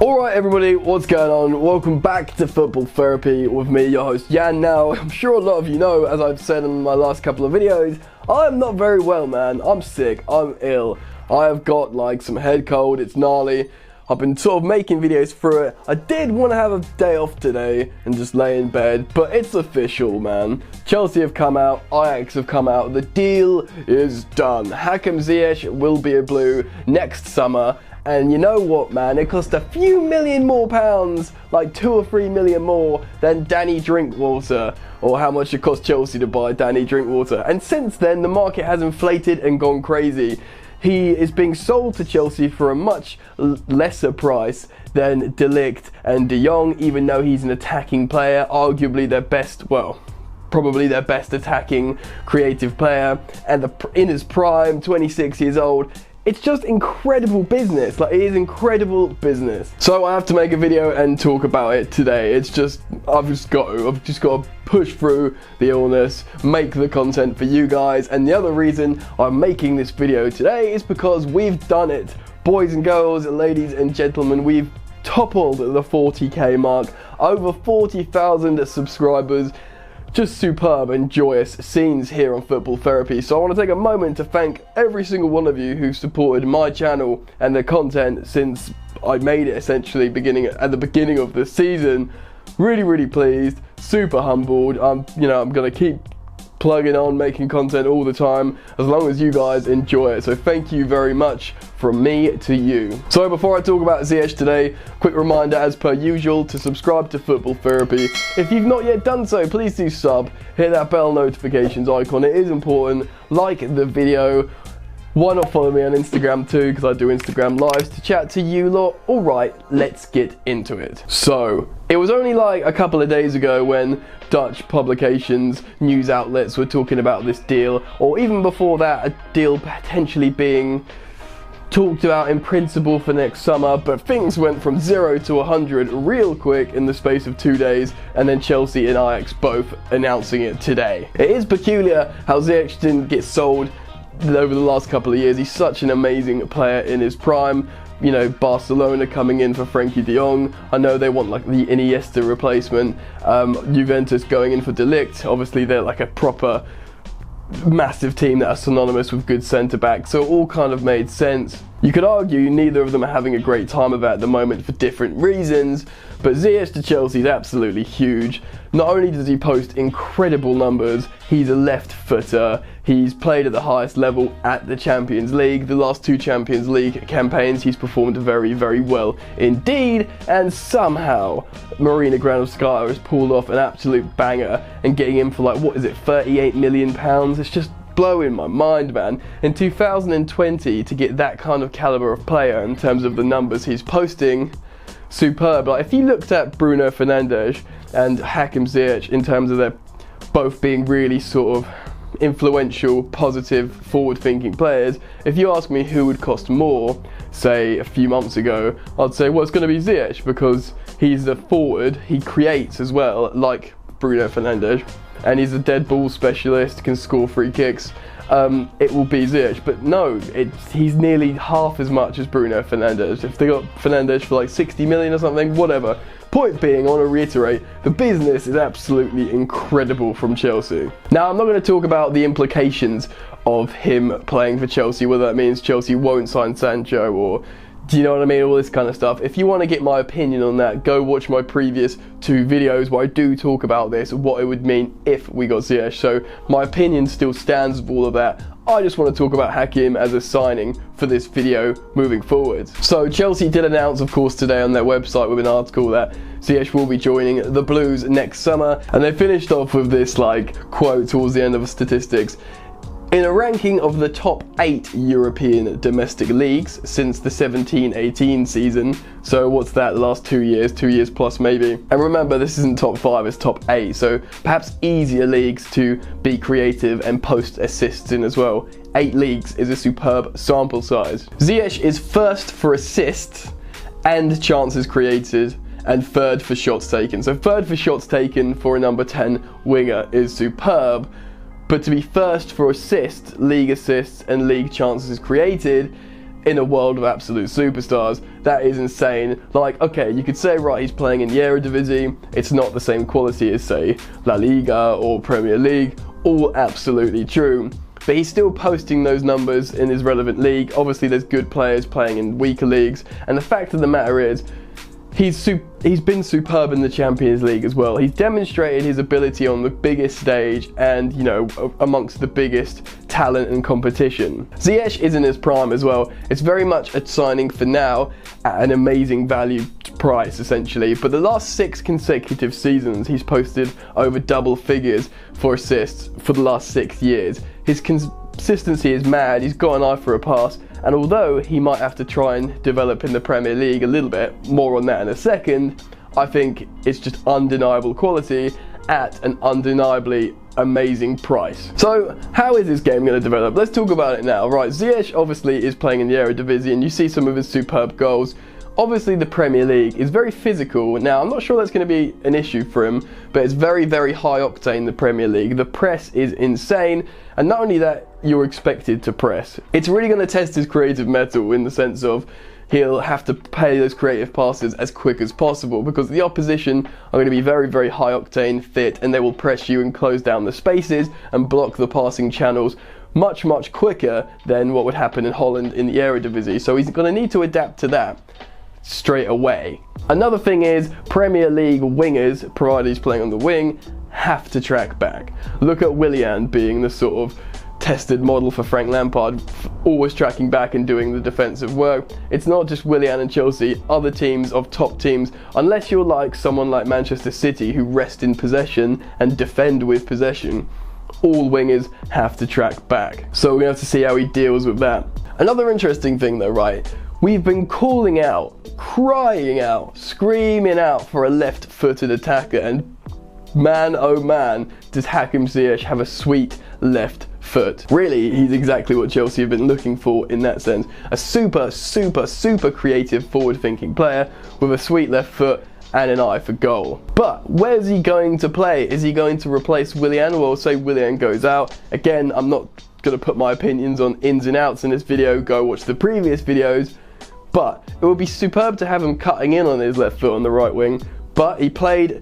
Alright everybody, what's going on? Welcome back to Football Therapy with me, your host Jan. Now, I'm sure a lot of you know, as I've said in my last couple of videos, I'm not very well, man. I'm sick, I'm ill. I have got like some head cold, it's gnarly. I've been sort of making videos through it. I did want to have a day off today and just lay in bed, but it's official, man. Chelsea have come out, Ajax have come out, the deal is done. Hakim Ziyech will be a Blue next summer. And you know what, man, it cost a few million more pounds, like 2 or 3 million more than Danny Drinkwater, or how much it cost Chelsea to buy Danny Drinkwater. And since then, the market has inflated and gone crazy. He is being sold to Chelsea for a much lesser price than De Ligt and De Jong, even though he's an attacking player, arguably their best, well, probably their best attacking creative player, and in his prime, 26 years old. It's just incredible business, like it is incredible business. So I have to make a video and talk about it today. It's just, I've just got to push through the illness, make the content for you guys. And the other reason I'm making this video today is because we've done it. Boys and girls, ladies and gentlemen, we've toppled the 40k mark, over 40,000 subscribers. Just superb and joyous scenes here on Football Therapy. So I want to take a moment to thank every single one of you who supported my channel and the content since I made it essentially at the beginning of the season. Really pleased, super humbled. I'm gonna keep plugging on, making content all the time, as long as you guys enjoy it. So thank you very much from me to you. So before I talk about Ziyech today, quick reminder as per usual to subscribe to Football Therapy. If you've not yet done so, please do sub, hit that bell notifications icon, it is important, like the video. Why not follow me on Instagram too, because I do Instagram lives to chat to you lot. Alright, let's get into it. So, it was only like a couple of days ago when Dutch publications, news outlets were talking about this deal, or even before that, a deal potentially being talked about in principle for next summer, but things went from 0 to 100 real quick in the space of 2 days, and then Chelsea and Ajax both announcing it today. It is peculiar how Ziyech didn't get sold over the last couple of years. He's such an amazing player in his prime. You know, Barcelona coming in for Frankie de Jong. I know they want like the Iniesta replacement. Juventus going in for De Ligt. Obviously they're like a proper massive team that are synonymous with good centre backs, so it all kind of made sense. You could argue neither of them are having a great time of it at the moment for different reasons, but Ziyech to Chelsea is absolutely huge. Not only does he post incredible numbers, he's a left footer, he's played at the highest level at the Champions League. The last 2 Champions League campaigns he's performed very well indeed, and somehow Marina Granovskaya has pulled off an absolute banger and getting him for like, what is it, 38 million pounds? It's just blowing my mind, man. In 2020, to get that kind of caliber of player in terms of the numbers he's posting, superb. Like if you looked at Bruno Fernandes and Hakim Ziyech in terms of their both being really sort of influential, positive, forward-thinking players, if you ask me who would cost more, say a few months ago, I'd say, well, it's going to be Ziyech, because he's a forward, he creates as well, like Bruno Fernandes, and he's a dead ball specialist, can score free kicks. It will be Ziyech, but no, he's nearly half as much as Bruno Fernandes. If they got Fernandes for like 60 million or something, whatever. Point being, I want to reiterate, the business is absolutely incredible from Chelsea. Now, I'm not going to talk about the implications of him playing for Chelsea, whether that means Chelsea won't sign Sancho or, do you know what I mean, all this kind of stuff. If you want to get my opinion on that, go watch my previous 2 videos where I do talk about this, what it would mean if we got Ziyech. So my opinion still stands with all of that. I just want to talk about Hakim as a signing for this video moving forward. So Chelsea did announce, of course, today on their website with an article that Ziyech will be joining the Blues next summer, and they finished off with this like quote towards the end of the statistics. In a ranking of the top 8 European domestic leagues since the 17-18 season, so what's that, the last 2 years, 2 years plus maybe. And remember, this isn't top 5, it's top 8, so perhaps easier leagues to be creative and post assists in as well. 8 leagues is a superb sample size. Ziyech is first for assists and chances created, and 3rd for shots taken. So 3rd for shots taken for a number 10 winger is superb. But to be first for assists, league chances created, in a world of absolute superstars. That is insane. Like, okay, you could say, right, he's playing in the Eredivisie, it's not the same quality as, say, La Liga or Premier League, all absolutely true. But he's still posting those numbers in his relevant league. Obviously, there's good players playing in weaker leagues, and the fact of the matter is, he's been superb in the Champions League as well. He's demonstrated his ability on the biggest stage and, you know, amongst the biggest talent and competition. Ziyech is in his prime as well. It's very much a signing for now at an amazing value price, essentially. But the last 6 consecutive seasons, he's posted over double figures for assists for the last 6 years. His consistency is mad. He's got an eye for a pass. And although he might have to try and develop in the Premier League a little bit, more on that in a second, I think it's just undeniable quality at an undeniably amazing price. So how is this game going to develop? Let's talk about it now. Right, Ziyech obviously is playing in the Eredivisie, and you see some of his superb goals. Obviously the Premier League is very physical. Now I'm not sure that's going to be an issue for him, but it's very, very high octane, the Premier League. The press is insane, and not only that, you're expected to press. It's really going to test his creative mettle in the sense of he'll have to play those creative passes as quick as possible, because the opposition are going to be very, very high octane, fit, and they will press you and close down the spaces and block the passing channels much, much quicker than what would happen in Holland in the Eredivisie. So he's going to need to adapt to that straight away. Another thing is Premier League wingers, provided he's playing on the wing, have to track back. Look at Willian being the sort of tested model for Frank Lampard, always tracking back and doing the defensive work. It's not just Willian and Chelsea, other teams of top teams, unless you're like someone like Manchester City who rest in possession and defend with possession, all wingers have to track back. So we're going to have to see how he deals with that. Another interesting thing though, right? We've been calling out, crying out, screaming out for a left-footed attacker, and man oh man, does Hakim Ziyech have a sweet left foot. Really, he's exactly what Chelsea have been looking for in that sense. A super, super, super creative forward-thinking player with a sweet left foot and an eye for goal. But where's he going to play? Is he going to replace Willian? Well, say Willian goes out. Again, I'm not going to put my opinions on ins and outs in this video. Go watch the previous videos. But it would be superb to have him cutting in on his left foot on the right wing. But he played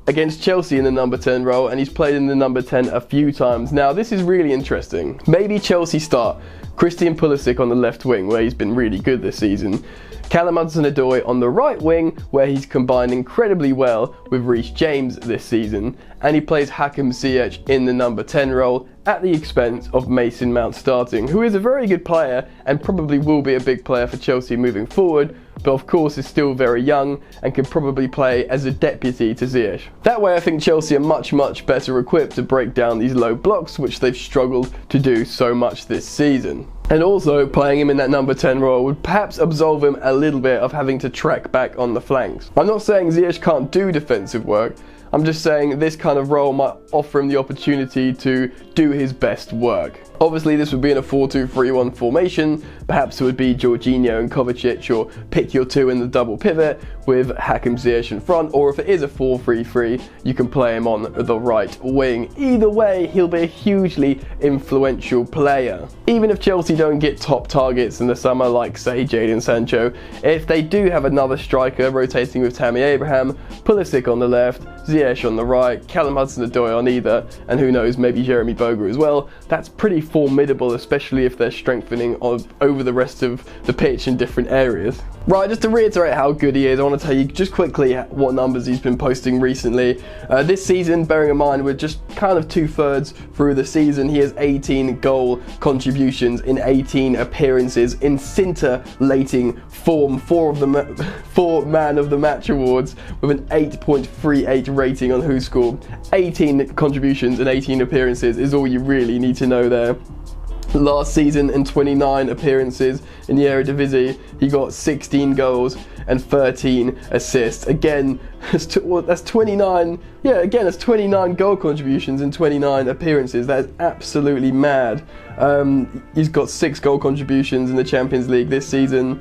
against Chelsea in the number 10 role, and he's played in the number 10 a few times. Now this is really interesting. Maybe Chelsea start Christian Pulisic on the left wing, where he's been really good this season. Callum Hudson-Odoi on the right wing, where he's combined incredibly well with Reece James this season, and he plays Hakim Ziyech in the number 10 role at the expense of Mason Mount starting, who is a very good player and probably will be a big player for Chelsea moving forward, but of course is still very young and can probably play as a deputy to Ziyech. That way I think Chelsea are much, much better equipped to break down these low blocks, which they've struggled to do so much this season. And also, playing him in that number 10 role would perhaps absolve him a little bit of having to track back on the flanks. I'm not saying Ziyech can't do defensive work, I'm just saying this kind of role might offer him the opportunity to do his best work. Obviously this would be in a 4-2-3-1 formation. Perhaps it would be Jorginho and Kovacic, or pick your two in the double pivot with Hakim Ziyech in front, or if it is a 4-3-3, you can play him on the right wing. Either way, he'll be a hugely influential player. Even if Chelsea don't get top targets in the summer, like say Jadon Sancho, if they do have another striker rotating with Tammy Abraham, Pulisic on the left, Ziyech on the right, Callum Hudson-Odoi on either, and who knows, maybe Jeremy Boga as well, that's pretty formidable, especially if they're strengthening over the rest of the pitch in different areas. Right, just to reiterate how good he is, I want to tell you just quickly what numbers he's been posting recently. This season, bearing in mind we're just kind of 2/3 through the season, he has 18 goal contributions in 18 appearances in scintillating form, 4 Man of the Match awards with an 8.38 rating on Who Scored. 18 contributions and 18 appearances is all you really need to know there. Last season, in 29 appearances in the Eredivisie, he got 16 goals and 13 assists. Again, that's 29. Yeah, again, that's 29 goal contributions in 29 appearances. That is absolutely mad. He's got 6 goal contributions in the Champions League this season.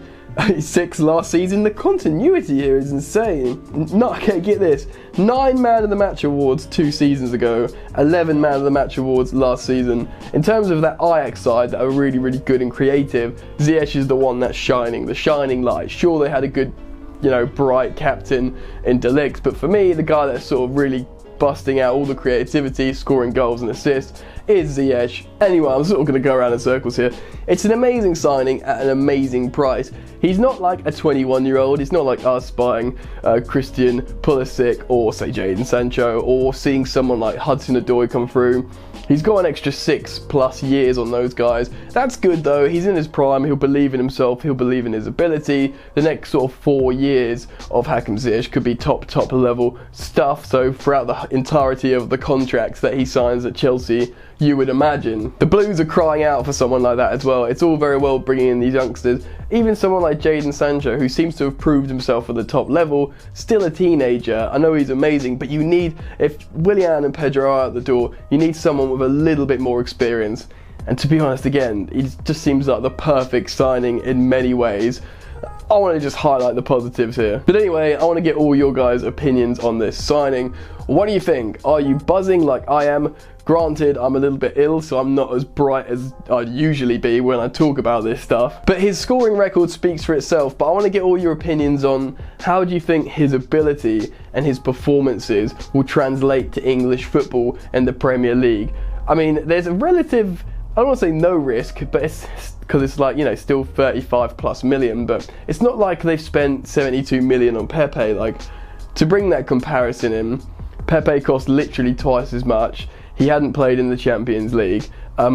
6 last season. The continuity here is insane. Okay, get this. 9 Man of the Match awards 2 seasons ago, 11 Man of the Match awards last season. In terms of that Ajax side that are really, really good and creative, Ziyech is the one that's shining, the shining light. Sure, they had a good, bright captain in De Ligt, but for me, the guy that's sort of really busting out all the creativity, scoring goals and assists, is Ziyech. Anyway, I'm sort of going to go around in circles here. It's an amazing signing at an amazing price. He's not like a 21-year-old. It's not like us buying Christian Pulisic or, say, Jadon Sancho, or seeing someone like Hudson-Odoi come through. He's got an extra 6+ years on those guys. That's good though. He's in his prime. He'll believe in himself. He'll believe in his ability. The next sort of 4 years of Hakim Ziyech could be top level stuff. So throughout the entirety of the contracts that he signs at Chelsea, you would imagine. The Blues are crying out for someone like that as well. It's all very well bringing in these youngsters. Even someone like Jadon Sancho, who seems to have proved himself at the top level, still a teenager. I know he's amazing, but you need, if Willian and Pedro are at the door, you need someone with a little bit more experience. And to be honest, again, he just seems like the perfect signing in many ways. I want to just highlight the positives here. But anyway, I want to get all your guys' opinions on this signing. What do you think? Are you buzzing like I am? Granted, I'm a little bit ill, so I'm not as bright as I'd usually be when I talk about this stuff. But his scoring record speaks for itself. But I want to get all your opinions on how do you think his ability and his performances will translate to English football and the Premier League. I mean, there's a relative, I don't want to say no risk, but it's because it's like, still 35+ million, but it's not like they've spent 72 million on Pepe. Like, to bring that comparison in, Pepe cost literally twice as much. He hadn't played in the Champions League.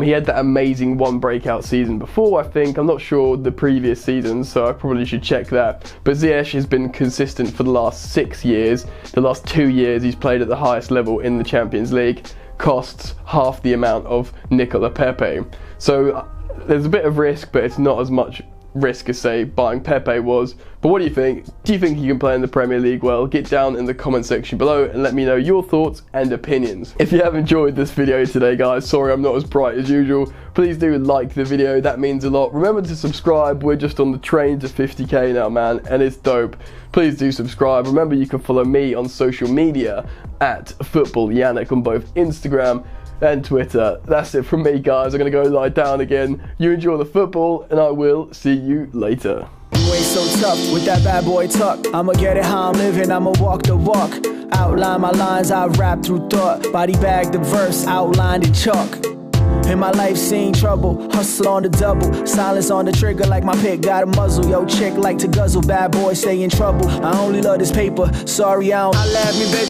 He had that amazing one breakout season before, I think. I'm not sure the previous seasons, so I probably should check that. But Ziyech has been consistent for the last 6 years. The last 2 years he's played at the highest level in the Champions League. Costs half the amount of Nicola Pepe. So there's a bit of risk, but it's not as much risk as, say, buying Pepe was. But what do you think? Do you think he can play in the Premier League well? Get down in the comment section below and let me know your thoughts and opinions. If you have enjoyed this video today, guys, sorry I'm not as bright as usual, please do like the video, that means a lot. Remember to subscribe, we're just on the train to 50k now, man, and it's dope. Please do subscribe. Remember, you can follow me on social media at FootballYannick on both Instagram and Twitter. That's it from me, guys. I'm gonna go lie down again. You enjoy the football, and I will see you later. You ain't so tough with that bad boy talk. I'ma get it how I'm living, I'ma walk the walk. Outline my lines, I rap through thought. Body bag the verse, outlined in chalk. In my life seen trouble, hustle on the double. Silence on the trigger like my pick got a muzzle. Yo, chick like to guzzle, bad boy stay in trouble. I only love this paper, sorry I don't. I laugh me, baby.